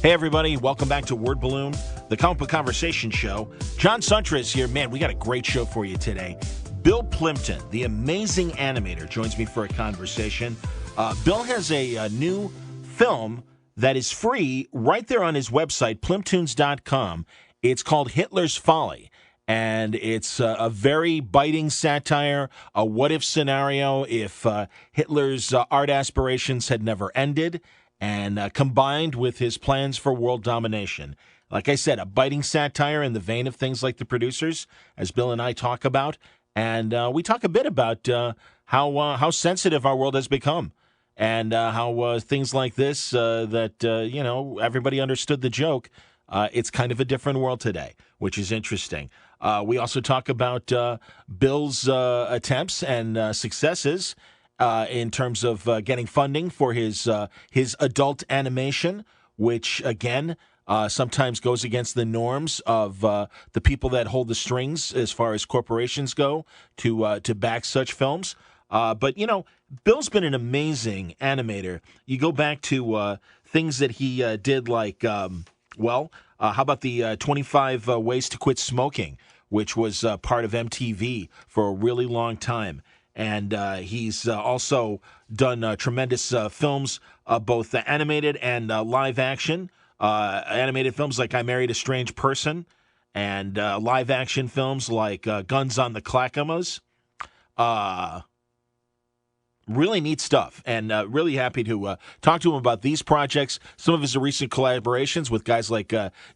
Hey, everybody. Welcome back to Word Balloon, the comic book conversation show. John Suntress here. Man, we got a great show for you today. Bill Plympton, the amazing animator, joins me for a conversation. Bill has a new film that is free right there on his website, plymptoons.com. It's called Hitler's Folly. And it's a very biting satire, a what-if scenario if Hitler's art aspirations had never ended, and combined with his plans for world domination. Like I said, a biting satire in the vein of things like The Producers, as Bill and I talk about. And we talk a bit about how sensitive our world has become, and how things like this, everybody understood the joke. It's kind of a different world today, which is interesting. We also talk about Bill's attempts and successes in terms of getting funding for his adult animation, which, again, sometimes goes against the norms of the people that hold the strings as far as corporations go to back such films. But, Bill's been an amazing animator. You go back to things that he did like, how about the 25 Ways to Quit Smoking, which was part of MTV for a really long time. And he's also done tremendous films, both animated and live action. Animated films like I Married a Strange Person, and live action films like Guns on the Clackamas. Really neat stuff, and really happy to talk to him about these projects, some of his recent collaborations with guys like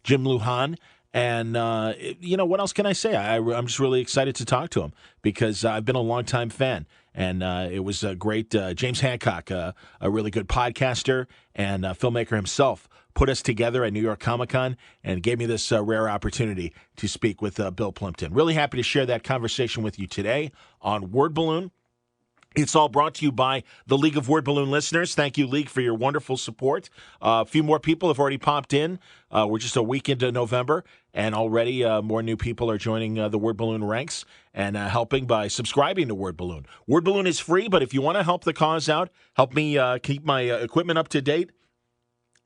Jim Lujan. And, what else can I say? I'm just really excited to talk to him because I've been a longtime fan. And it was great. James Hancock, a really good podcaster and filmmaker himself, put us together at New York Comic Con and gave me this rare opportunity to speak with Bill Plympton. Really happy to share that conversation with you today on Word Balloon. It's all brought to you by the League of Word Balloon listeners. Thank you, League, for your wonderful support. A few more people have already popped in. We're just a week into November, and already more new people are joining the Word Balloon ranks and helping by subscribing to Word Balloon. Word Balloon is free, but if you want to help the cause out, help me keep my equipment up to date,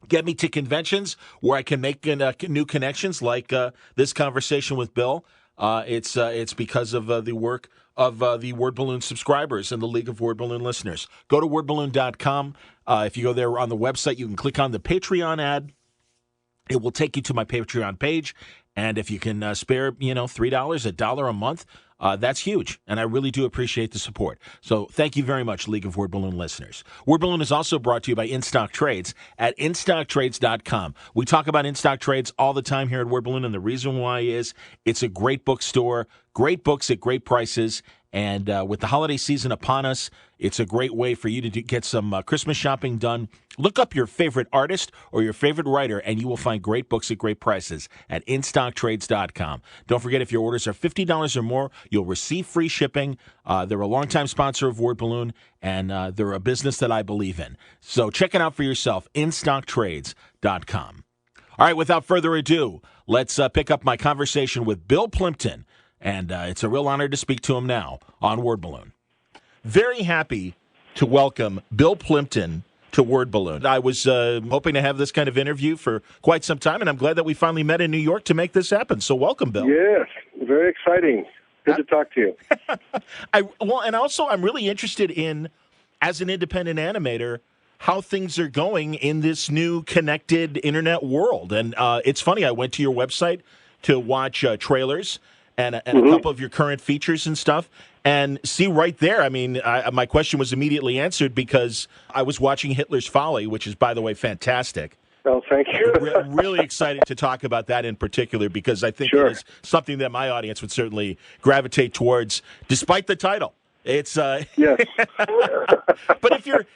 get me to conventions where I can make new connections like this conversation with Bill, it's because of the work of the Word Balloon subscribers and the League of Word Balloon listeners. Go to wordballoon.com. If you go there on the website, you can click on the Patreon ad. It will take you to my Patreon page. And if you can spare, $3, $1 a month, that's huge. And I really do appreciate the support. So thank you very much, League of Word Balloon listeners. Word Balloon is also brought to you by In-Stock Trades at InStockTrades.com. We talk about In-Stock Trades all the time here at Word Balloon, and the reason why is it's a great bookstore, great books at great prices, and with the holiday season upon us, it's a great way for you to get some Christmas shopping done. Look up your favorite artist or your favorite writer, and you will find great books at great prices at InStockTrades.com. Don't forget, if your orders are $50 or more, you'll receive free shipping. They're a longtime sponsor of Word Balloon, and they're a business that I believe in. So check it out for yourself, InStockTrades.com. All right, without further ado, let's pick up my conversation with Bill Plympton. And it's a real honor to speak to him now on Word Balloon. Very happy to welcome Bill Plympton to Word Balloon. I was hoping to have this kind of interview for quite some time, and I'm glad that we finally met in New York to make this happen. So welcome, Bill. Yes, very exciting. Good to talk to you. I'm really interested in, as an independent animator, how things are going in this new connected internet world. And it's funny, I went to your website to watch trailers and a couple of your current features and stuff, and see right there, my question was immediately answered because I was watching Hitler's Folly, which is, by the way, fantastic. Well, thank you. Really excited to talk about that in particular because I think it is something that my audience would certainly gravitate towards, despite the title. It's yes. But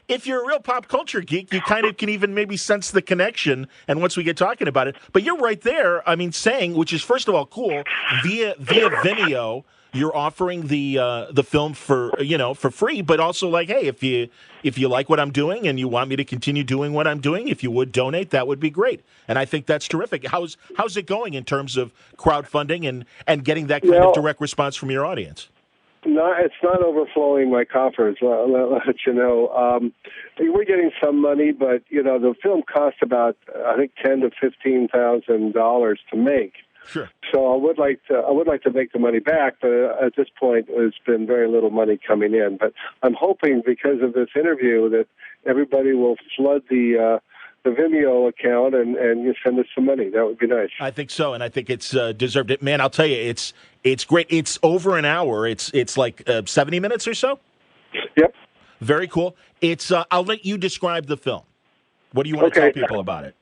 if you're a real pop culture geek, you kind of can even maybe sense the connection. And once we get talking about it, but you're right there. Saying, which is first of all cool, via Vimeo, you're offering the film for free. But also like, hey, if you like what I'm doing and you want me to continue doing what I'm doing, if you would donate, that would be great. And I think that's terrific. How's it going in terms of crowdfunding and getting that kind of direct response from your audience? It's not overflowing my coffers. I'll let you know. We're getting some money, but the film cost about I think $10,000 to $15,000 to make. Sure. So I would like to make the money back, but at this point, there's been very little money coming in. But I'm hoping because of this interview that everybody will flood the Vimeo account and you send us some money. That would be nice. I think so, and I think it's deserved it. Man, I'll tell you, it's great. It's over an hour. It's like 70 minutes or so? Yep. Very cool. It's I'll let you describe the film. What do you want to tell people about it?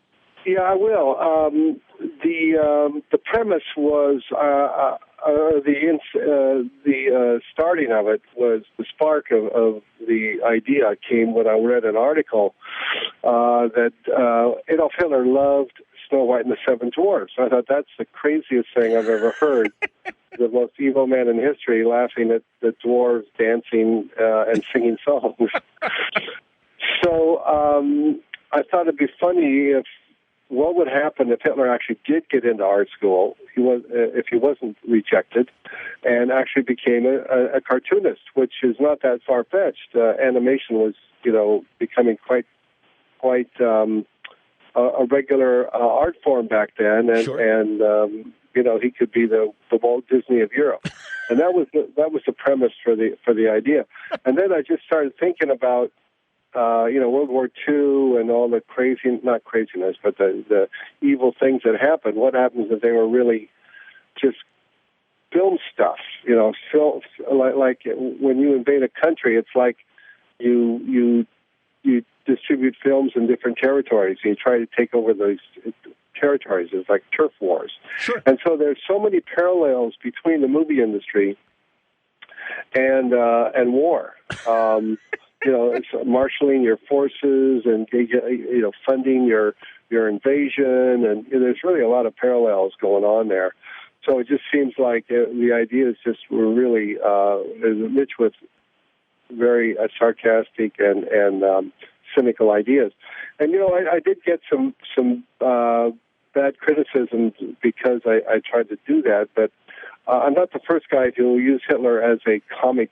Yeah, I will. The premise was the starting of it was the spark of the idea came when I read an article that Adolf Hitler loved Snow White and the Seven Dwarfs. I thought that's the craziest thing I've ever heard. The most evil man in history laughing at the dwarves dancing and singing songs. So I thought it'd be funny what would happen if Hitler actually did get into art school, if he wasn't rejected, and actually became a cartoonist, which is not that far-fetched. Animation was, becoming quite a regular art form back then, and, sure. and he could be the Walt Disney of Europe, and that was the premise for the idea. And then I just started thinking about World War II and all the not craziness, but the evil things that happened. What happens if they were really just film stuff? Like when you invade a country, it's like you distribute films in different territories, and you try to take over those territories. It's like turf wars. Sure. And so there's so many parallels between the movie industry and war. It's marshaling your forces and funding your invasion, and there's really a lot of parallels going on there. So it just seems like the ideas were really rich with very sarcastic and cynical ideas. And I did get some bad criticism because I tried to do that, but I'm not the first guy to use Hitler as a comic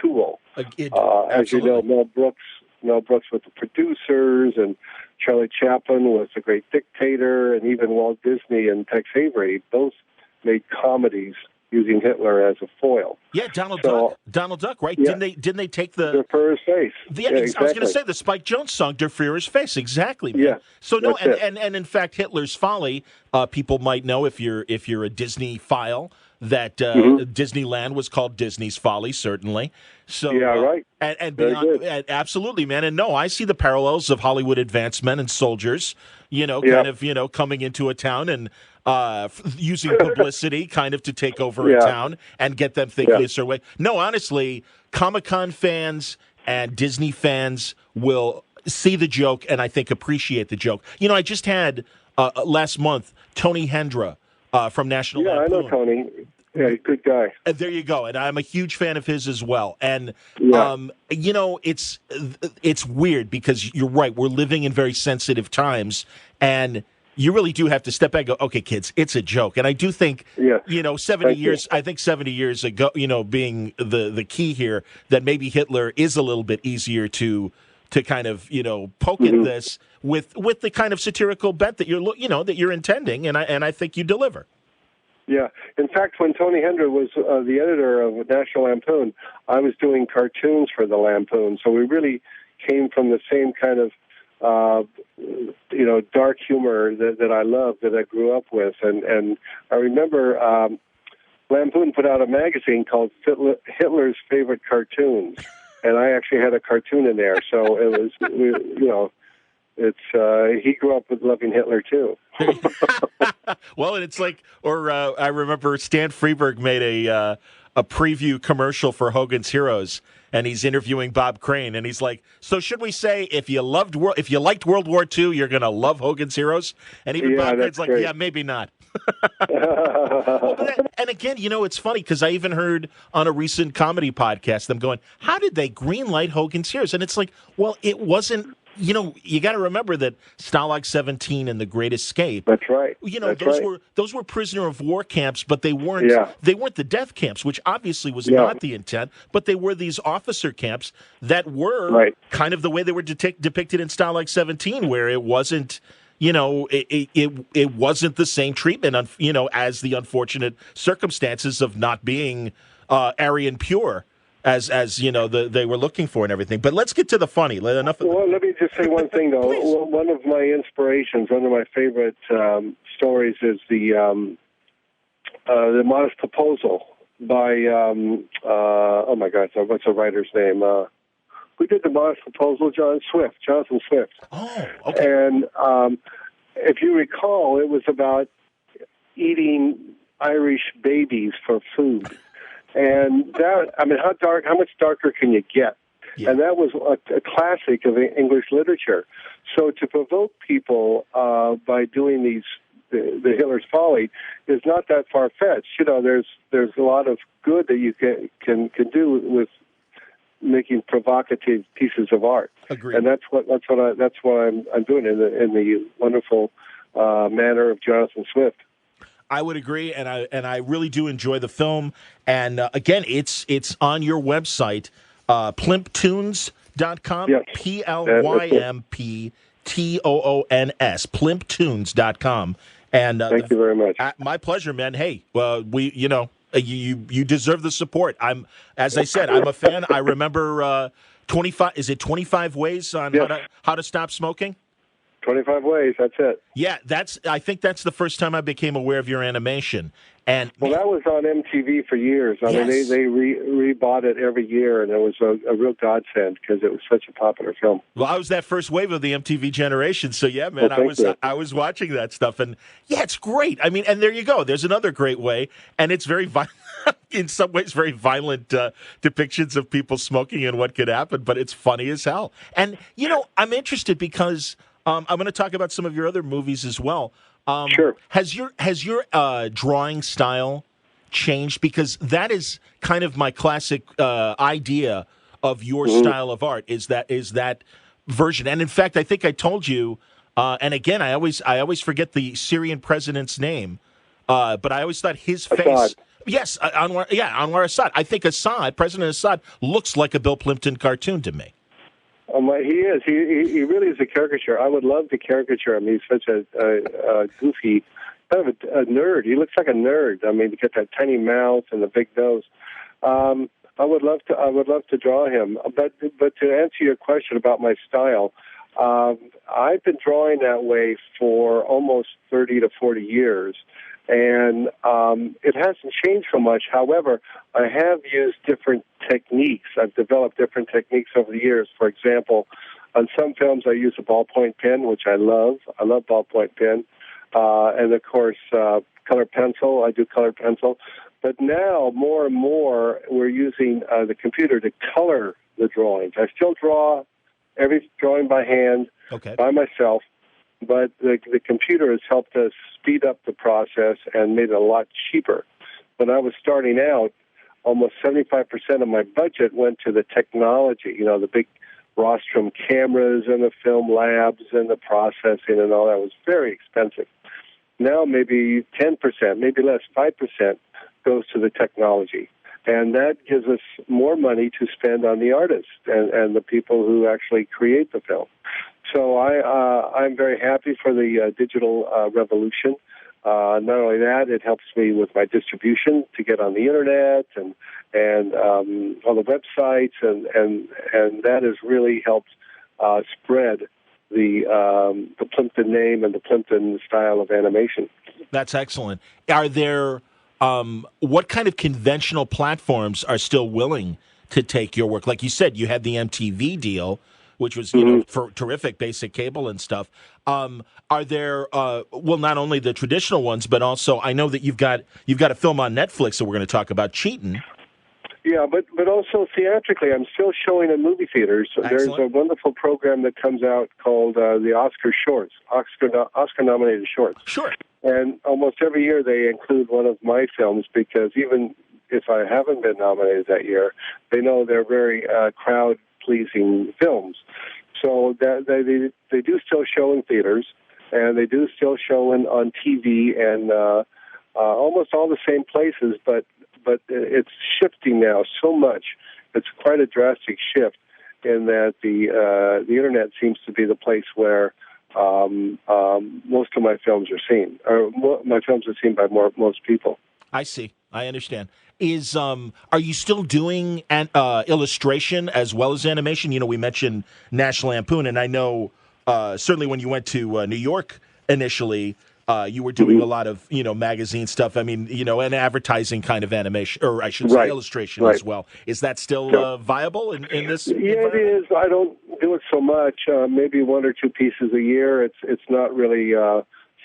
tool. As you know, Mel Brooks with the producers, and Charlie Chaplin was the great dictator, and even Walt Disney and Tex Avery both made comedies using Hitler as a foil. Yeah, Donald Duck, right? Yeah. Didn't they take the Der Führer's face? Yeah, exactly. I was going to say the Spike Jonze song, Der Führer's Face, exactly. Man. Yeah. So no, and in fact, Hitler's Folly, people might know if you're a Disney file that Disneyland was called Disney's Folly, certainly. So yeah, right. And beyond, absolutely, man. And no, I see the parallels of Hollywood advancement and soldiers, coming into a town and using publicity kind of to take over a town and get them thinking a certain way. No, honestly, Comic-Con fans and Disney fans will see the joke and I think appreciate the joke. I just had last month Tony Hendra from National Lampoon. Yeah, I know Tony. Yeah, good guy. There you go. And I'm a huge fan of his as well. And, it's weird because you're right. We're living in very sensitive times. And you really do have to step back and go, okay, kids, it's a joke. And I do think, 70 years, I think 70 years ago, being the key here, that maybe Hitler is a little bit easier to kind of, poke at this with the kind of satirical bent that you're intending. And I think you deliver. Yeah. In fact, when Tony Hendra was the editor of National Lampoon, I was doing cartoons for the Lampoon. So we really came from the same kind of, dark humor that I love, that I grew up with. And I remember Lampoon put out a magazine called Hitler's Favorite Cartoons. And I actually had a cartoon in there. So it was, he grew up with loving Hitler too. Well, and it's like, I remember Stan Freberg made a preview commercial for Hogan's Heroes, and he's interviewing Bob Crane, and he's like, "So should we say if you liked World War II, you're going to love Hogan's Heroes?" And even Bob Crane's like, great. "Yeah, maybe not." And again, it's funny because I even heard on a recent comedy podcast them going, "How did they greenlight Hogan's Heroes?" And it's like, well, it wasn't you got to remember that Stalag 17 and The Great Escape. That's right. Those were prisoner of war camps, but they weren't Yeah. the death camps, which obviously was Yeah. not the intent. But they were these officer camps that were Right. kind of the way they were depicted in Stalag 17, where it wasn't. It wasn't the same treatment, as the unfortunate circumstances of not being Aryan pure as they were looking for and everything. But let's get to the funny. Well, let me just say one thing, though. One of my inspirations, one of my favorite stories is the Modest Proposal by, oh my God, what's the writer's name? Who did the Modest Proposal? Jonathan Swift. Oh, okay. And if you recall, it was about eating Irish babies for food. And how much darker can you get? Yeah. And that was a classic of English literature. So to provoke people by doing the Hitler's Folly is not that far-fetched. There's a lot of good that you can do with making provocative pieces of art. Agreed. And that's what I'm doing in the wonderful manner of Jonathan Swift. I would agree, and I really do enjoy the film. And again, it's on your website, plymptoons.com, yes. Plymptoons, plymptoons.com. And thank you very much. My pleasure, man. Hey, you deserve the support. As I said, I'm a fan. I remember 25. Is it 25 ways on how to stop smoking? 25 ways. That's it. Yeah, I think that's the first time I became aware of your animation. And that was on MTV for years. I mean, they rebought it every year, and it was a real godsend because it was such a popular film. Well, I was that first wave of the MTV generation, so yeah, man, I was watching that stuff, and yeah, it's great. I mean, and there you go. There's another great way, and it's very violent. In some ways, very violent depictions of people smoking and what could happen, but it's funny as hell. And I'm interested because I'm going to talk about some of your other movies as well. Sure. Has your drawing style changed? Because that is kind of my classic idea of your style of art. Is that version? And in fact, I think I told you. And again, I always forget the Syrian president's name. But I always thought his face. Assad. Yes, Anwar Assad. I think President Assad, looks like a Bill Plympton cartoon to me. He is. He really is a caricature. I would love to caricature him. He's such a goofy, kind of a nerd. He looks like a nerd. I mean, he got that tiny mouth and the big nose. I would love to draw him. But to answer your question about my style, I've been drawing that way for almost 30 to 40 years. And it hasn't changed so much. However, I have used different techniques. I've developed different techniques over the years. For example, on some films I use a ballpoint pen, which I love. I love ballpoint pen. And, of course, colored pencil. I do colored pencil. But now, more and more, we're using the computer to color the drawings. I still draw every drawing by hand, by myself. But the computer has helped us speed up the process and made it a lot cheaper. When I was starting out, almost 75% of my budget went to the technology, the big rostrum cameras and the film labs and the processing and all that. It was very expensive. Now maybe 10%, maybe less, 5% goes to the technology. And that gives us more money to spend on the artists and the people who actually create the film. So I'm very happy for the digital revolution. Not only that, it helps me with my distribution to get on the internet and on the websites, and that has really helped spread the Plympton name and the Plympton style of animation. That's excellent. Are there what kind of conventional platforms are still willing to take your work? Like you said, you had the MTV deal, which was for terrific basic cable and stuff. Are there not only the traditional ones, but also I know that you've got a film on Netflix that we're going to talk about, Cheatin'. Yeah, but also theatrically, I'm still showing in movie theaters. Excellent. There's a wonderful program that comes out called the Oscar Shorts, Oscar-nominated shorts. Sure. And almost every year they include one of my films because even if I haven't been nominated that year, they know they're very crowd-pleasing films. So that they do still show in theaters, and they do still show on TV and almost all the same places, but it's shifting now so much. It's quite a drastic shift in that the internet seems to be the place where most of my films are seen, or my films are seen by most people. I see. I understand. Are you still doing illustration as well as animation? You know, we mentioned National Lampoon, and I know certainly when you went to New York initially, you were doing a lot of magazine stuff. I mean, and advertising kind of animation, or I should say illustration as well. Is that still viable in this? Yeah, it is. I don't do it so much. Maybe one or two pieces a year. It's not really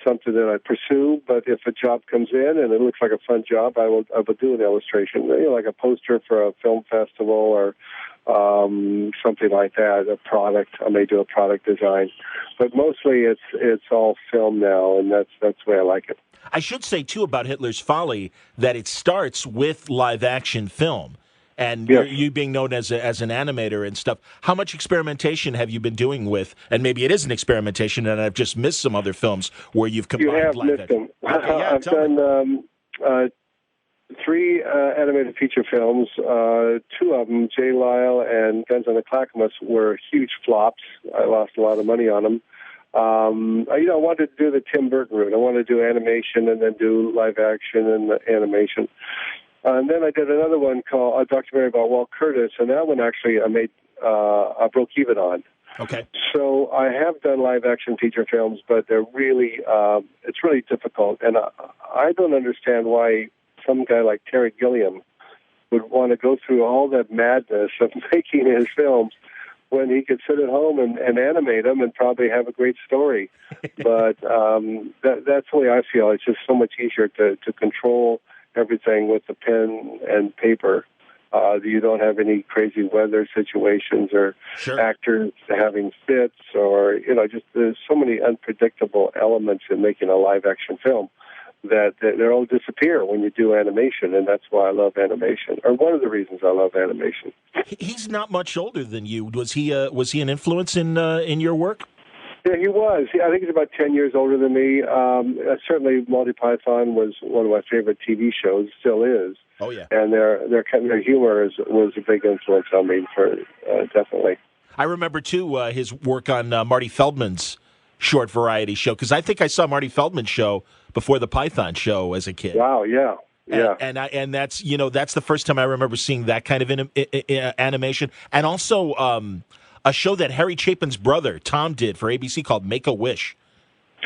something that I pursue, but if a job comes in and it looks like a fun job, I will do an illustration, like a poster for a film festival or something like that, a product. I may do a product design, but mostly it's all film now, and that's the way I like it. I should say, too, about Hitler's Folly that it starts with live-action film. And you being known as an animator and stuff, how much experimentation have you been doing with, and maybe it is an experimentation and I've just missed some other films where you've combined live action? You have missed them. Okay, I've done 3 animated feature films. 2 of them, J. Lyle and Guns on the Clackamas, were huge flops. I lost a lot of money on them. I wanted to do the Tim Burton route. I wanted to do animation and then do live action and animation. And then I did another one called a documentary about Walt Curtis, and that one actually I broke even on. Okay. So I have done live action feature films, but they're really it's really difficult, and I don't understand why some guy like Terry Gilliam would want to go through all that madness of making his films when he could sit at home and animate them and probably have a great story. But that's the way I feel. It's just so much easier to control everything with the pen and paper. You don't have any crazy weather situations or actors having fits or, just there's so many unpredictable elements in making a live action film that they all disappear when you do animation, and that's why I love animation, or one of the reasons I love animation. He's not much older than you. Was he an influence in your work? Yeah, he was. I think he's about 10 years older than me. Certainly, Monty Python was one of my favorite TV shows, still is. Oh, yeah. And their humor was a big influence on me, definitely. I remember, too, his work on Marty Feldman's short variety show, because I think I saw Marty Feldman's show before the Python show as a kid. Wow, yeah. Yeah, and that's that's the first time I remember seeing that kind of animation, and also a show that Harry Chapin's brother Tom did for ABC called Make a Wish.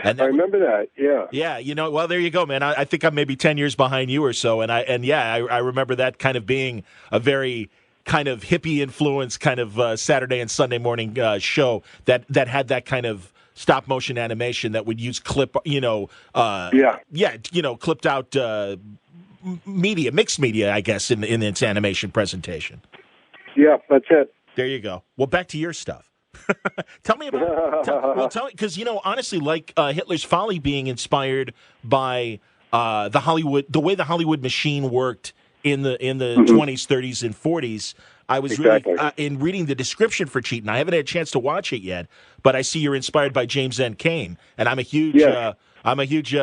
And I remember that. Yeah. Yeah. Well, there you go, man. I think I'm maybe 10 years behind you or so, and I remember that kind of being a very kind of hippie influence kind of Saturday and Sunday morning show that had that kind of stop motion animation that would use clipped out media, mixed media, I guess, in its animation presentation. Yeah, that's it. There you go. Well, back to your stuff. Tell me about. Because honestly, like Hitler's Folly being inspired by the way the Hollywood machine worked in the 20s, 30s, and 40s. I was really in reading the description for Cheatin'. I haven't had a chance to watch it yet, but I see you're inspired by James N. Cain, and I'm a huge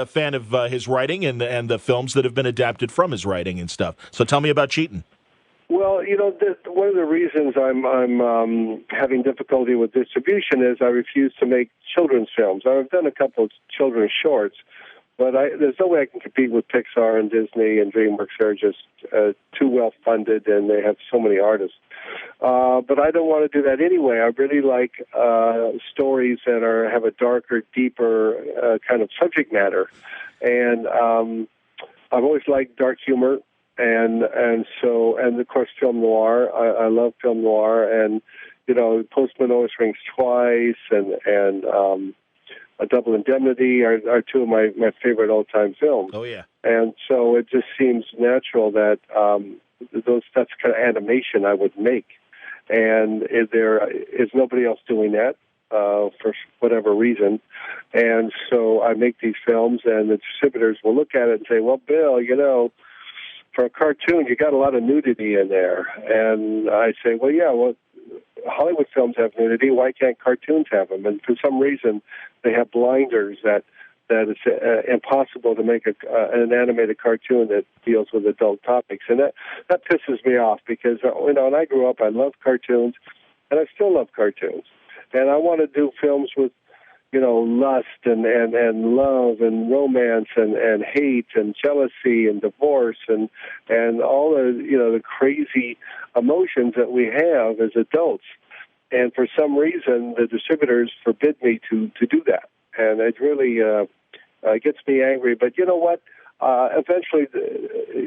fan of his writing and the films that have been adapted from his writing and stuff. So tell me about Cheatin'. Well, one of the reasons I'm having difficulty with distribution is I refuse to make children's films. I've done a couple of children's shorts, but there's no way I can compete with Pixar and Disney and DreamWorks. They're just too well funded, and they have so many artists. But I don't want to do that anyway. I really like stories that have a darker, deeper kind of subject matter, and I've always liked dark humor. And of course film noir. I love film noir, and Postman Always Rings Twice and A Double Indemnity are two of my favorite all-time films. Oh yeah. And so it just seems natural that that's kind of animation I would make, and there is nobody else doing that for whatever reason, and so I make these films, and the distributors will look at it and say, "Well, Bill, for a cartoon, you got a lot of nudity in there." And I say, well, Hollywood films have nudity. Why can't cartoons have them? And for some reason, they have blinders that it's impossible to make an animated cartoon that deals with adult topics. And that pisses me off because, when I grew up, I loved cartoons, and I still love cartoons. And I want to do films with, lust and love and romance and hate and jealousy and divorce and all the crazy emotions that we have as adults. And for some reason, the distributors forbid me to do that. And it really gets me angry. But you know what? Eventually,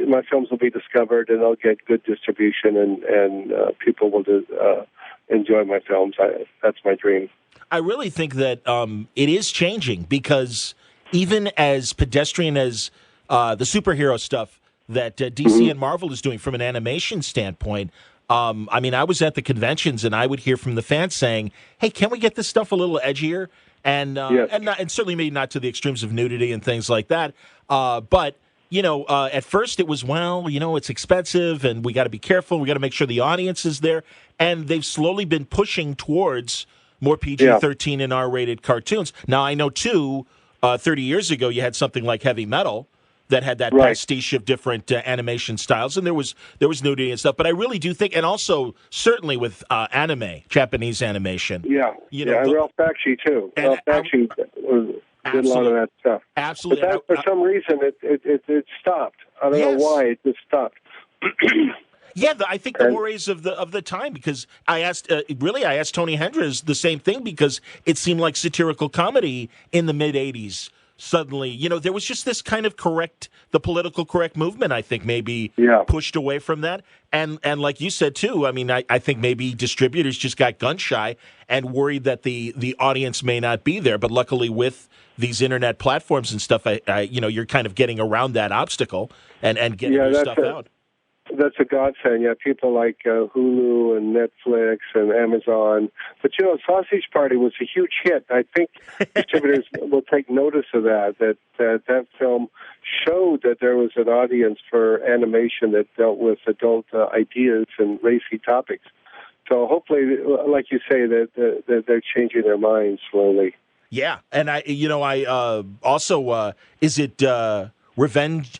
my films will be discovered, and they'll get good distribution, and people will enjoy my films. That's my dream. I really think that it is changing because even as pedestrian as the superhero stuff that DC and Marvel is doing from an animation standpoint, I was at the conventions and I would hear from the fans saying, "Hey, can we get this stuff a little edgier?" And yes. and certainly maybe not to the extremes of nudity and things like that. But at first it was, it's expensive and we got to be careful. We got to make sure the audience is there. And they've slowly been pushing towards more PG-13 and R-rated cartoons. Now, I know, too, 30 years ago, you had something like Heavy Metal that had that pastiche of different animation styles, and there was nudity and stuff. But I really do think, and also certainly with anime, Japanese animation. And Ralph Bakshi, too. Ralph Bakshi did a lot of that stuff. Absolutely. But for some reason, it stopped. I don't know why. It just stopped. Yeah, I think the mores of the time, because I asked Tony Hendras the same thing, because it seemed like satirical comedy in the mid-'80s. Suddenly, there was just this kind of the political correct movement, I think, maybe pushed away from that. And like you said, too, I think maybe distributors just got gun-shy and worried that the audience may not be there. But luckily, with these internet platforms and stuff, you're kind of getting around that obstacle and getting your stuff out. That's a godsend. Yeah, people like Hulu and Netflix and Amazon. But Sausage Party was a huge hit. I think distributors will take notice of that film showed that there was an audience for animation that dealt with adult ideas and racy topics. So hopefully, like you say, that they're changing their minds slowly. Yeah, and I also is it Revengeance?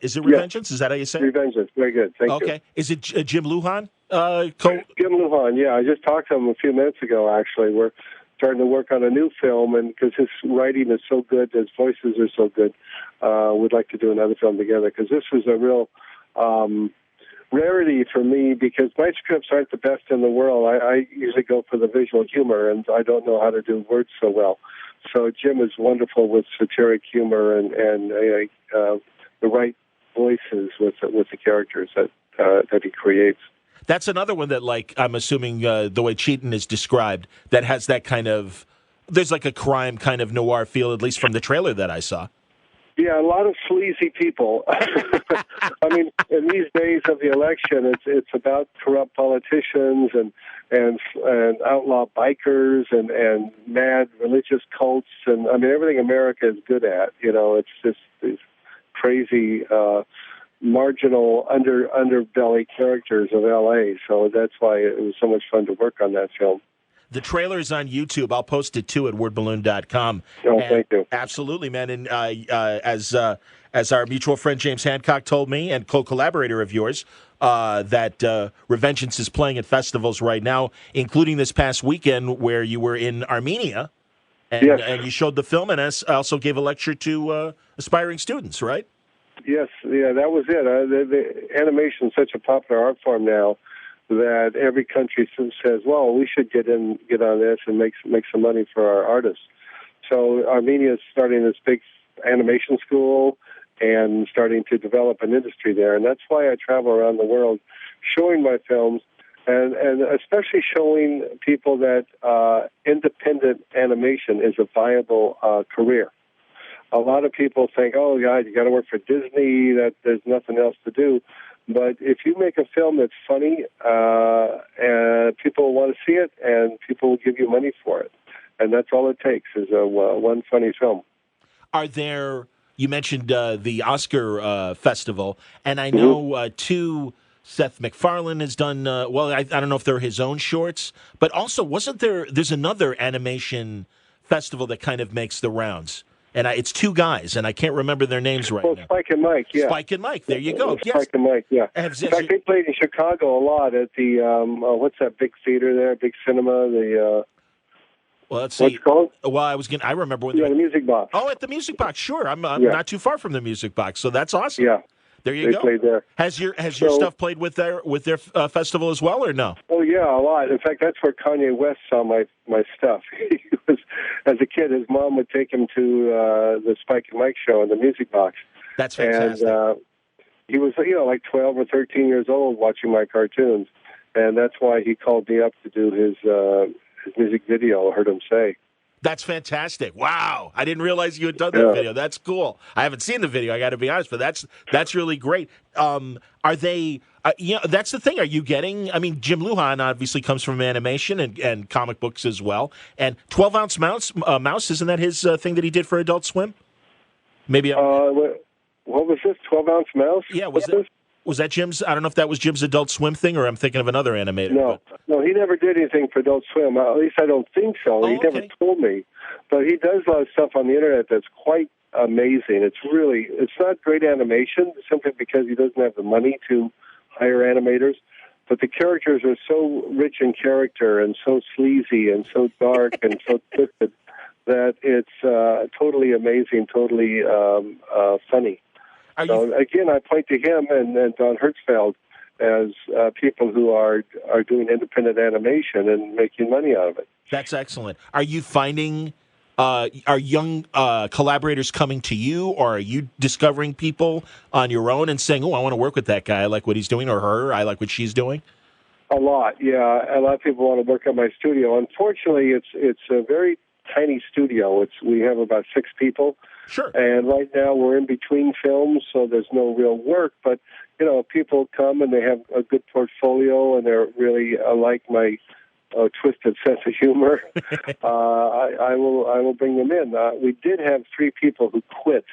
Is it Revengeance? Yes. Is that how you say it? Revengeance. Very good. Thank you. Okay. Is it Jim Lujan? Jim Lujan, yeah. I just talked to him a few minutes ago, actually. We're starting to work on a new film, and because his writing is so good, his voices are so good, we'd like to do another film together, because this is a real rarity for me, because my scripts aren't the best in the world. I usually go for the visual humor, and I don't know how to do words so well. So Jim is wonderful with satiric humor and the right voices with the characters that he creates. That's another one that, like, I'm assuming the way Cheatin' is described, that has that kind of, there's like a crime kind of noir feel, at least from the trailer that I saw. Yeah, a lot of sleazy people. In these days of the election, it's about corrupt politicians and outlaw bikers and mad religious cults, and everything America is good at. It's just these crazy marginal underbelly characters of L.A. So that's why it was so much fun to work on that film. The trailer is on YouTube. I'll post it, too, at wordballoon.com. Oh, thank you. Absolutely, man. And as our mutual friend James Hancock told me, and co-collaborator of yours, that Revengeance is playing at festivals right now, including this past weekend where you were in Armenia. And, yes. And you showed the film and also gave a lecture to aspiring students, right? Yes, yeah, that was it. The animation is such a popular art form now that every country says, well, we should get on this and make some money for our artists. So Armenia is starting this big animation school and starting to develop an industry there. And that's why I travel around the world showing my films and especially showing people that independent animation is a viable career. A lot of people think, oh, God, you got to work for Disney, that there's nothing else to do. But if you make a film that's funny, and people want to see it, and people will give you money for it. And that's all it takes is one funny film. You mentioned the Oscar festival, and I know two Seth MacFarlane has done, well, I don't know if they're his own shorts, but also there's another animation festival that kind of makes the rounds. And it's two guys, and I can't remember their names right now. Spike and Mike, yeah. Spike and Mike, there you go. Spike Yes. and Mike, yeah. In fact, they played in Chicago a lot at the, what's that big theater there, big cinema, well, let's see. What's it called? Well, I remember when the Music Box. Oh, at the Music Box, sure. I'm not too far from the Music Box, so that's awesome. Yeah. There you go. They played there. Has your stuff played with their festival as well, or no? Oh yeah, a lot. In fact, that's where Kanye West saw my stuff. He was, as a kid, his mom would take him to the Spike and Mike show in the Music Box. That's fantastic. And he was, like 12 or 13 years old watching my cartoons, and that's why he called me up to do his music video. I heard him say. That's fantastic. Wow. I didn't realize you had done that video. That's cool. I haven't seen the video, I got to be honest, but that's really great. Are they, that's the thing. Are you getting, Jim Lujan obviously comes from animation and comic books as well. And 12-Ounce Mouse, isn't that his thing that he did for Adult Swim? Maybe. What was this, 12-Ounce Mouse? Yeah, was that Jim's? I don't know if that was Jim's Adult Swim thing, or I'm thinking of another animator. No, he never did anything for Adult Swim. At least I don't think so. He never told me. But he does a lot of stuff on the internet that's quite amazing. It's not great animation simply because he doesn't have the money to hire animators. But the characters are so rich in character and so sleazy and so dark and so twisted that it's totally amazing, totally funny. So again, I point to him and Don Hertzfeld as people who are doing independent animation and making money out of it. That's excellent. Are you finding, are young collaborators coming to you, or are you discovering people on your own and saying, oh, I want to work with that guy, I like what he's doing, or her, I like what she's doing? A lot, yeah. A lot of people want to work at my studio. Unfortunately, it's a very tiny studio. We have about 6 people. Sure. And right now we're in between films, so there's no real work. But, people come and they have a good portfolio and they're really like my twisted sense of humor. I will bring them in. We did have 3 people who quit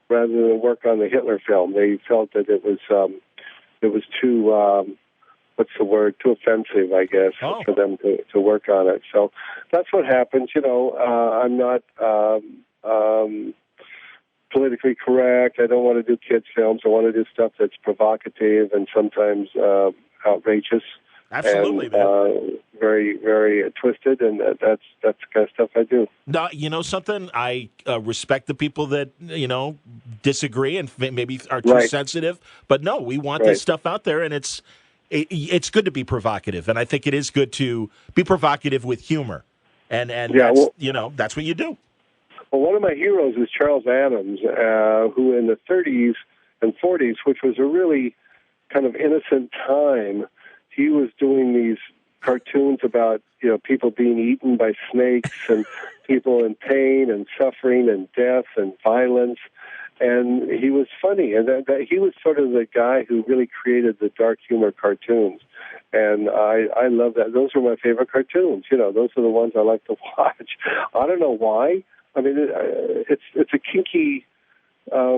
rather than work on the Hitler film. They felt that it was too, too offensive, I guess, for them to work on it. So that's what happens. I'm not politically correct. I don't want to do kids' films. I want to do stuff that's provocative and sometimes outrageous. Absolutely, and, very, very twisted, and that's the kind of stuff I do. Now, you know something? I respect the people that, disagree and maybe are too sensitive. But no, we want this stuff out there, and it's good to be provocative. And I think it is good to be provocative with humor. And that's what you do. Well, one of my heroes is Charles Adams, who in the 30s and 40s, which was a really kind of innocent time, he was doing these cartoons about, people being eaten by snakes and people in pain and suffering and death and violence. And he was funny. And that he was sort of the guy who really created the dark humor cartoons. And I love that. Those are my favorite cartoons. Those are the ones I like to watch. I don't know why. It's a kinky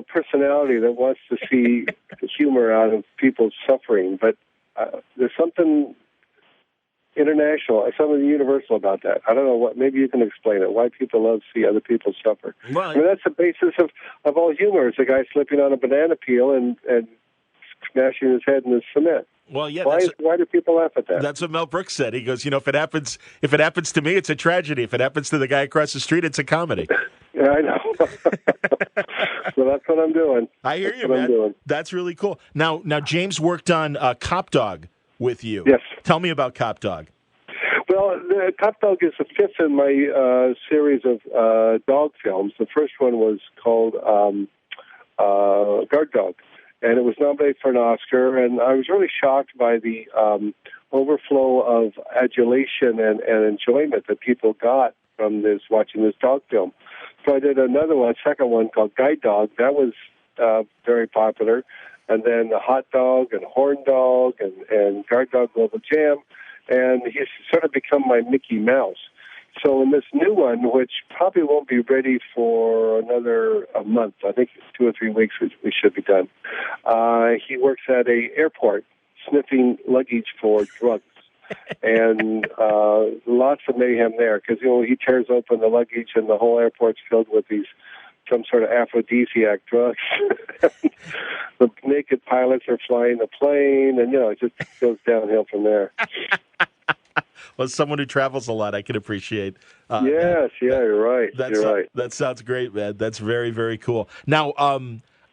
personality that wants to see humor out of people's suffering, but there's something international, something universal about that. I don't know what. Maybe you can explain it. Why people love to see other people suffer. Well, that's the basis of all humor. It's a guy slipping on a banana peel and smashing his head in the cement. Well, yeah. Why do people laugh at that? That's what Mel Brooks said. He goes, if it happens to me, it's a tragedy. If it happens to the guy across the street, it's a comedy. Yeah, I know. So that's what I'm doing. I hear you, man. That's really cool. Now, James worked on Cop Dog with you. Yes. Tell me about Cop Dog. Well, Cop Dog is the 5th in my series of dog films. The first one was called Guard Dog. And it was nominated for an Oscar, and I was really shocked by the overflow of adulation and enjoyment that people got from watching this dog film. So I did another one, second one, called Guide Dog. That was very popular. And then the Hot Dog and Horn Dog and Guard Dog Global Jam. And he's sort of become my Mickey Mouse. So in this new one, which probably won't be ready for another month, I think 2 or 3 weeks we should be done, he works at a airport. sniffing luggage for drugs. And lots of mayhem there because, he tears open the luggage and the whole airport's filled with some sort of aphrodisiac drugs. The naked pilots are flying the plane, and, it just goes downhill from there. Well, as someone who travels a lot, I can appreciate. You're right. You're right. That sounds great, man. That's very, very cool. Now,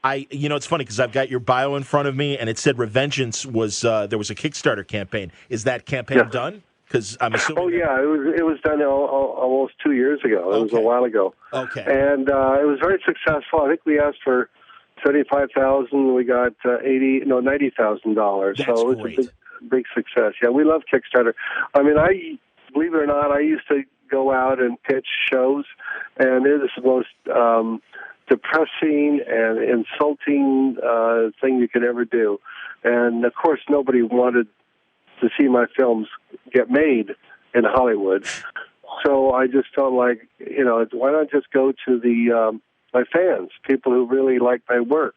it's funny because I've got your bio in front of me, and it said Revengeance was there was a Kickstarter campaign. Is that campaign done? Because I'm assuming. Oh yeah, it was done almost 2 years ago. It was a while ago. Okay. And it was very successful. I think we asked for $75,000. We got $90,000. That's so it great. was a big success. Yeah, we love Kickstarter. I mean, believe it or not, I used to go out and pitch shows, and it is the most depressing and insulting thing you could ever do. And of course, nobody wanted to see my films get made in Hollywood. So I just felt like, why not just go to my fans, people who really like my work.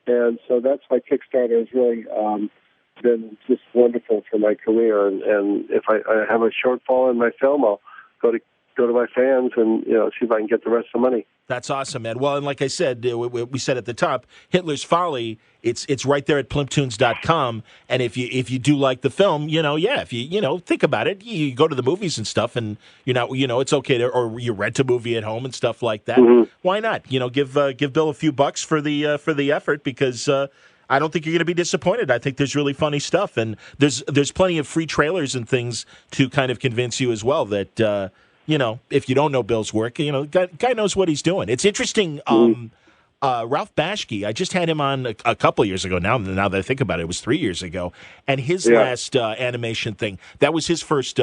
And so that's why Kickstarter has really been just wonderful for my career. And if I have a shortfall in my film, I'll go to my fans and see if I can get the rest of the money. That's awesome, man. Well, and like I said, we said at the top, Hitler's Folly. It's right there at plymptoons.com. And if you do like the film, if you think about it, you go to the movies and stuff, and you're not, it's okay to, or you rent a movie at home and stuff like that. Mm-hmm. Why not? Give Bill a few bucks for the effort, because I don't think you're going to be disappointed. I think there's really funny stuff, and there's plenty of free trailers and things to kind of convince you as well that. If you don't know Bill's work, guy knows what he's doing. It's interesting. Ralph Bashke, I just had him on a couple years ago. Now that I think about it was 3 years ago. And his last amanimation thing, that was his first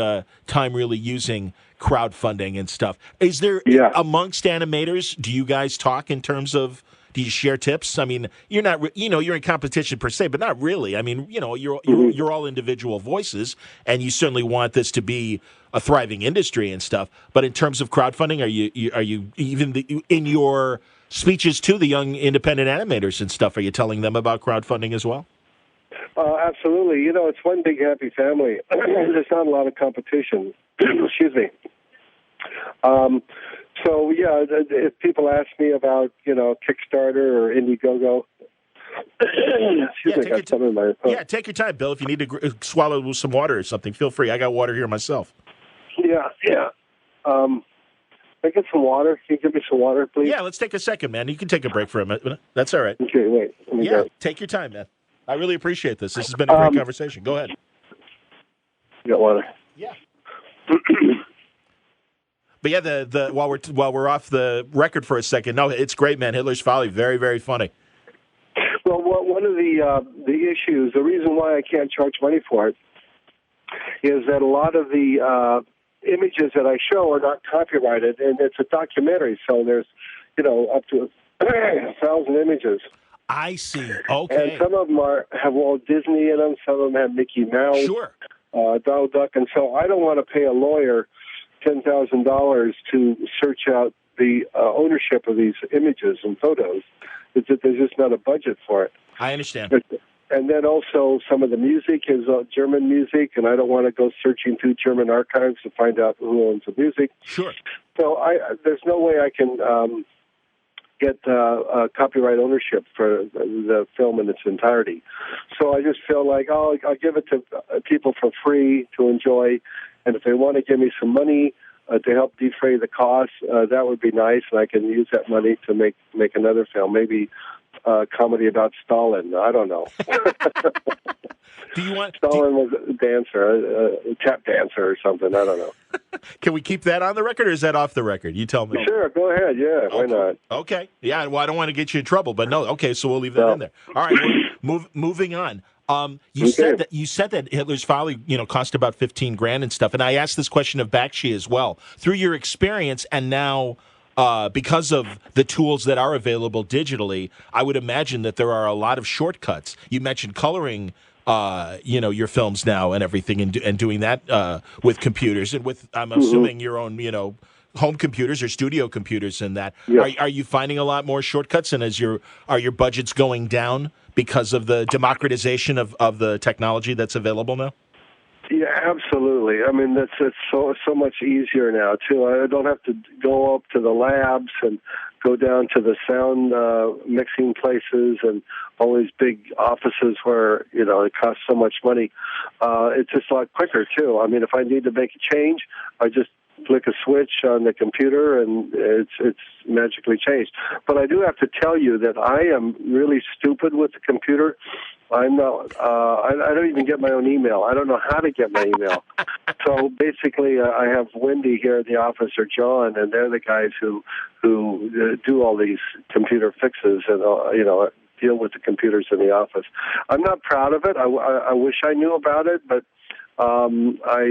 time really using crowdfunding and stuff. Is there, amongst animators, do you guys talk in terms of, do you share tips? I mean, you're not, you're in competition per se, but not really. I mean, you're all individual voices, and you certainly want this to be a thriving industry and stuff. But in terms of crowdfunding, are you even in your speeches to the young independent animators and stuff? Are you telling them about crowdfunding as well? Absolutely. It's one big happy family. There's not a lot of competition. Excuse me. So, if people ask me about, Kickstarter or Indiegogo, take your time, Bill. If you need to swallow some water or something, feel free. I got water here myself. Can I get some water? Can you give me some water, please? Yeah, let's take a second, man. You can take a break for a minute. That's all right. Okay, wait. Take your time, man. I really appreciate this. This has been a great conversation. Go ahead. You got water? Yeah. But yeah, while we're off the record for a second, no, it's great, man. Hitler's Folly, very, very funny. Well, one of the issues, the reason why I can't charge money for it, is that a lot of the images that I show are not copyrighted, and it's a documentary, so there's up to 1,000 images. I see. Okay. And some of them have Walt Disney in them. Some of them have Mickey Mouse. Sure. Donald Duck, and so I don't want to pay a lawyer $10,000 to search out the ownership of these images and photos. It's that there's just not a budget for it. I understand. And then also some of the music is German music, and I don't want to go searching through German archives to find out who owns the music. Sure. So there's no way I can get copyright ownership for the film in its entirety. So I just feel like, I'll give it to people for free to enjoy, and if they want to give me some money to help defray the costs, that would be nice, and I can use that money to make another film, maybe a comedy about Stalin. I don't know. Stalin was a dancer, a tap dancer or something. I don't know. Can we keep that on the record, or is that off the record? You tell me. Sure, go ahead. Yeah, why not? Okay. Yeah, well, I don't want to get you in trouble, but no. Okay, so we'll leave that in there. All right, moving on. You said that Hitler's Folly, cost about $15,000 and stuff. And I asked this question of Bakshi as well. Through your experience, and now because of the tools that are available digitally, I would imagine that there are a lot of shortcuts. You mentioned coloring, your films now and everything, and doing that with computers and with, I'm assuming, your own, home computers or studio computers and that. Yes. Are you finding a lot more shortcuts, and are your budgets going down because of the democratization of the technology that's available now? Yeah, absolutely. I mean, it's so much easier now too. I don't have to go up to the labs and go down to the sound mixing places and all these big offices where it costs so much money. It's just a lot quicker too. I mean, if I need to make a change, I just flick a switch on the computer and it's magically changed. But I do have to tell you that I am really stupid with the computer. I'm not. I don't even get my own email. I don't know how to get my email. So basically, I have Wendy here at the office or John, and they're the guys who do all these computer fixes and deal with the computers in the office. I'm not proud of it. I wish I knew about it, but I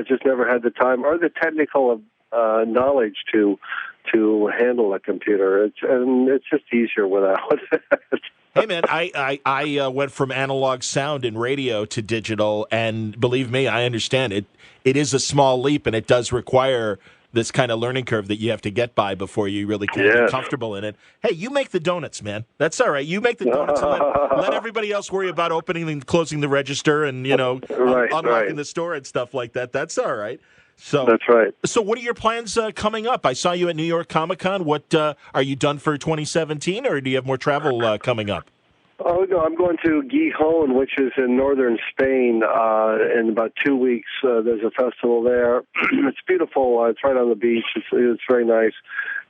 just never had the time or the technical knowledge to handle a computer. It's just easier without it. Hey, man, I went from analog sound and radio to digital, and believe me, I understand it. It is a small leap, and it does require this kind of learning curve that you have to get by before you really can get comfortable in it. Hey, you make the donuts, man. That's all right. You make the donuts and let everybody else worry about opening and closing the register and, unlocking the store and stuff like that. That's all right. So that's right. So what are your plans coming up? I saw you at New York Comic Con. What are you done for 2017, or do you have more travel coming up? Oh, no, I'm going to Gijón, which is in northern Spain, in about 2 weeks. There's a festival there. It's beautiful. It's right on the beach. It's very nice.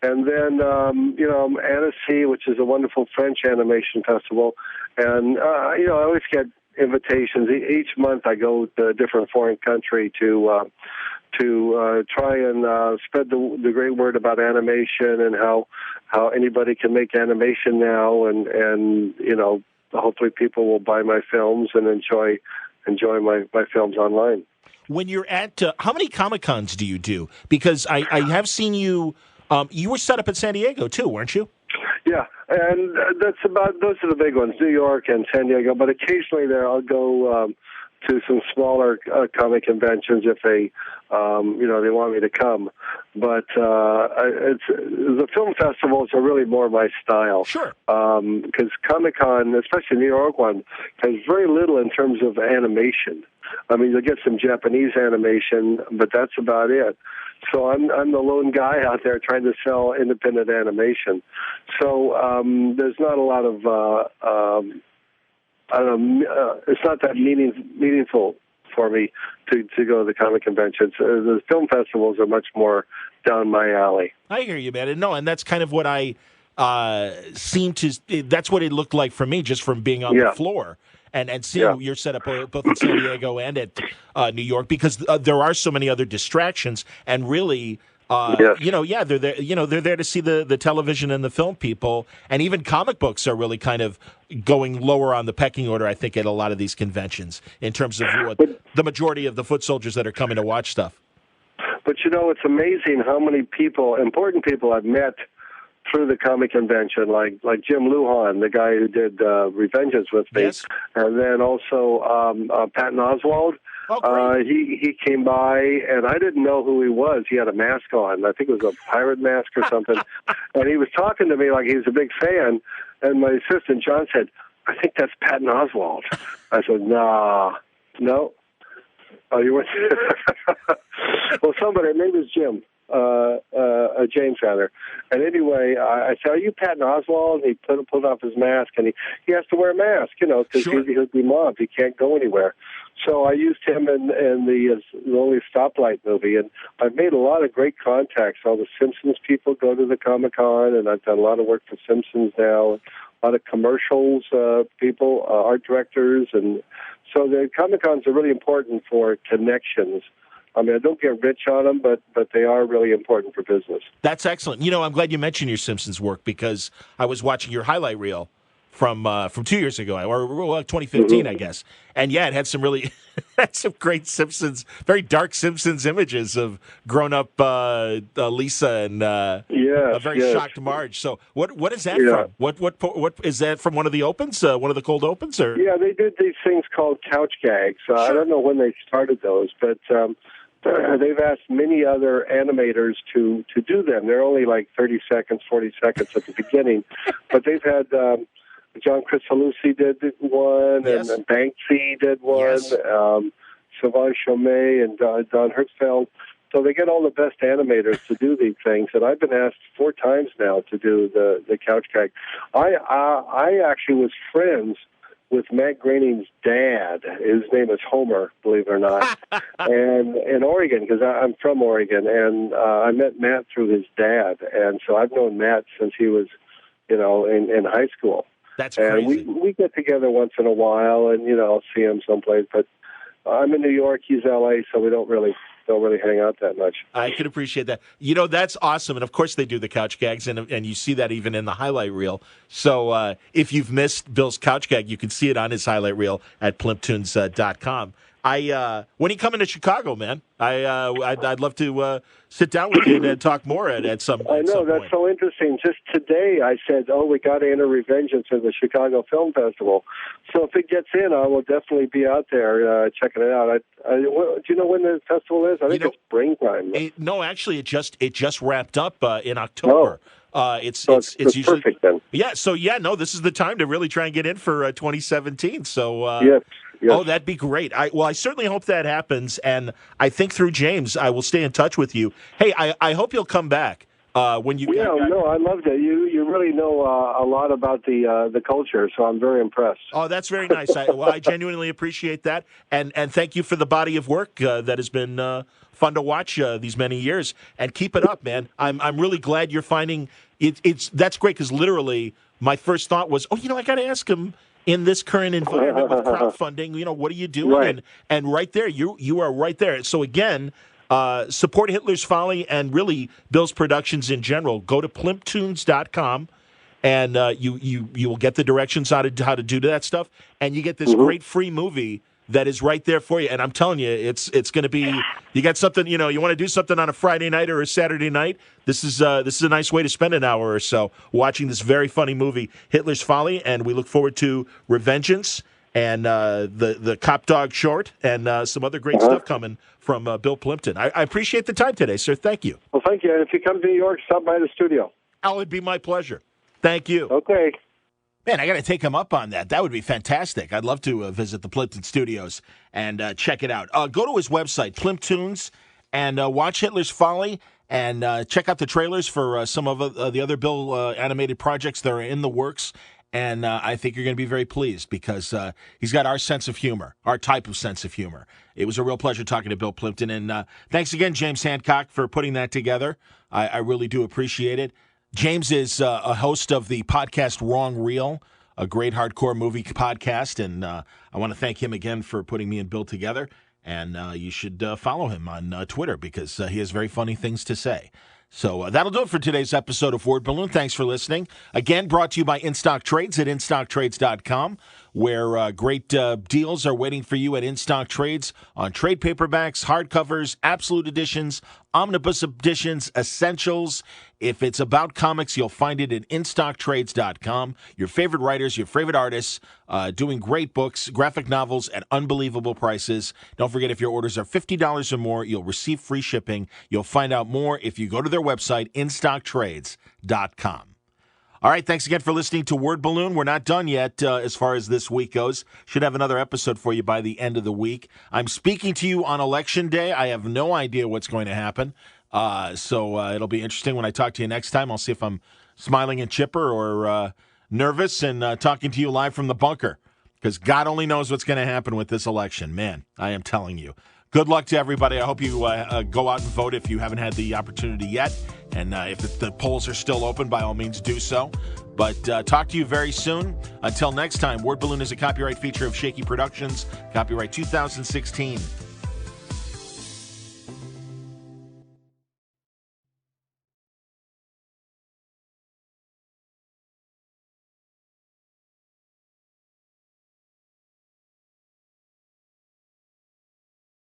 And then, Annecy, which is a wonderful French animation festival. And, I always get invitations. Each month I go to a different foreign country to try and spread the great word about animation and how anybody can make animation now, and hopefully people will buy my films and enjoy my films online. When you're at how many Comic-Cons do you do? Because I have seen you. You were set up at San Diego too, weren't you? Yeah, and those are the big ones, New York and San Diego. But occasionally I'll go to some smaller comic conventions if they want me to come. But the film festivals are really more my style. Sure. Because Comic-Con, especially New York one, has very little in terms of animation. I mean, you'll get some Japanese animation, but that's about it. So I'm the lone guy out there trying to sell independent animation. So there's not a lot of it's not that meaningful for me to go to the comic conventions. The film festivals are much more down my alley. I hear you, man. And that's kind of what I that's what it looked like for me just from being on the floor. And seeing you're set up both in San Diego and at New York, because there are so many other distractions, and really, they're there. They're there to see the television and the film people, and even comic books are really kind of going lower on the pecking order, I think, at a lot of these conventions in terms of the majority of the foot soldiers that are coming to watch stuff. But it's amazing how many important people I've met through the comic convention, like Jim Lujan, the guy who did Revengeance with me, and then also Patton Oswalt. Oh, he came by, and I didn't know who he was. He had a mask on. I think it was a pirate mask or something. And he was talking to me like he was a big fan. And my assistant, John, said, "I think that's Patton Oswalt." I said, no. Oh, you went? Well, somebody, maybe it was Jim. James rather. And anyway, I said, "Are you Patton Oswalt?" And he pulled off his mask, and he has to wear a mask, because he'll be mobbed. He can't go anywhere. So I used him in the Lonely Stoplight movie, and I've made a lot of great contacts. All the Simpsons people go to the Comic-Con, and I've done a lot of work for Simpsons now. A lot of commercials people, art directors, and so the Comic-Cons are really important for connections. I mean, I don't get rich on them, but they are really important for business. That's excellent. I'm glad you mentioned your Simpsons work, because I was watching your highlight reel from 2 years ago, or 2015, I guess. And it had some really had some great Simpsons, very dark Simpsons images of grown-up Lisa and a very shocked Marge. So what is that from? What is that from? One of the opens, one of the cold opens, or? Yeah, they did these things called couch gags. I don't know when they started those, but they've asked many other animators to do them. They're only like 30 seconds, 40 seconds at the beginning, but they've had John Crisalucci did one, Yes. and Banksy did one, Yes. Sylvain Chomet and Don Hertzfeld. So they get all the best animators to do these things, and I've been asked 4 times now to do the couch gag. I actually was friends with Matt Groening's dad. His name is Homer, believe it or not, and in Oregon, because I'm from Oregon, and I met Matt through his dad, and so I've known Matt since he was, in high school. That's and crazy. we get together once in a while, and see him someplace. But I'm in New York, he's L.A., so we don't really hang out that much. I can appreciate that. That's awesome. And, of course, they do the couch gags, and you see that even in the highlight reel. So if you've missed Bill's couch gag, you can see it on his highlight reel at plymptons.com. When you come into Chicago, man, I'd love to sit down with you and talk more at some point. I know, that's so interesting. Just today I said, we got to enter Revengeance at the Chicago Film Festival. So if it gets in, I will definitely be out there checking it out. Do you know when the festival is? I think it's springtime. No, actually, it just wrapped up in October. It's usually perfect then. Yeah, this is the time to really try and get in for 2017. So yes. Oh, that'd be great. I certainly hope that happens, and I think through James, I will stay in touch with you. Hey, I hope you'll come back when you. Yeah, I loved it. You really know a lot about the culture, so I'm very impressed. Oh, that's very nice. I genuinely appreciate that, and thank you for the body of work that has been fun to watch these many years. And keep it up, man. I'm really glad you're finding that's great, because literally my first thought was, I got to ask him. In this current environment with crowdfunding, what are you doing? Right. And right there, you are right there. So again, support Hitler's Folly and really Bill's productions in general. Go to plymptons.com, and you will get the directions how to do that stuff, and you get this great free movie that is right there for you. And I'm telling you, it's going to be. You got something, you want to do something on a Friday night or a Saturday night. This is a nice way to spend an hour or so watching this very funny movie, Hitler's Folly, and we look forward to Revengeance and the Cop Dog short and some other great stuff coming from Bill Plympton. I appreciate the time today, sir. Thank you. Well, thank you. And if you come to New York, stop by the studio. Oh, it'd be my pleasure. Thank you. Okay. Man, I got to take him up on that. That would be fantastic. I'd love to visit the Plympton studios and check it out. Go to his website, Plymptons, and watch Hitler's Folly, and check out the trailers for some of the other Bill animated projects that are in the works. And I think you're going to be very pleased, because he's got our sense of humor, our type of sense of humor. It was a real pleasure talking to Bill Plympton. And thanks again, James Hancock, for putting that together. I really do appreciate it. James is a host of the podcast Wrong Reel, a great hardcore movie podcast, and I want to thank him again for putting me and Bill together. And you should follow him on Twitter, because he has very funny things to say. So that'll do it for today's episode of Word Balloon. Thanks for listening. Again, brought to you by InStock Trades at InStockTrades.com, where great deals are waiting for you at InStock Trades on trade paperbacks, hardcovers, absolute editions, omnibus editions, essentials. If it's about comics, you'll find it at InStockTrades.com. Your favorite writers, your favorite artists, doing great books, graphic novels at unbelievable prices. Don't forget, if your orders are $50 or more, you'll receive free shipping. You'll find out more if you go to their website, InStockTrades.com. All right, thanks again for listening to Word Balloon. We're not done yet as far as this week goes. Should have another episode for you by the end of the week. I'm speaking to you on Election Day. I have no idea what's going to happen. So it'll be interesting when I talk to you next time. I'll see if I'm smiling and chipper or nervous and talking to you live from the bunker, because God only knows what's going to happen with this election. Man, I am telling you. Good luck to everybody. I hope you go out and vote if you haven't had the opportunity yet. And if the polls are still open, by all means do so. But talk to you very soon. Until next time, Word Balloon is a copyright feature of Shaky Productions, copyright 2016.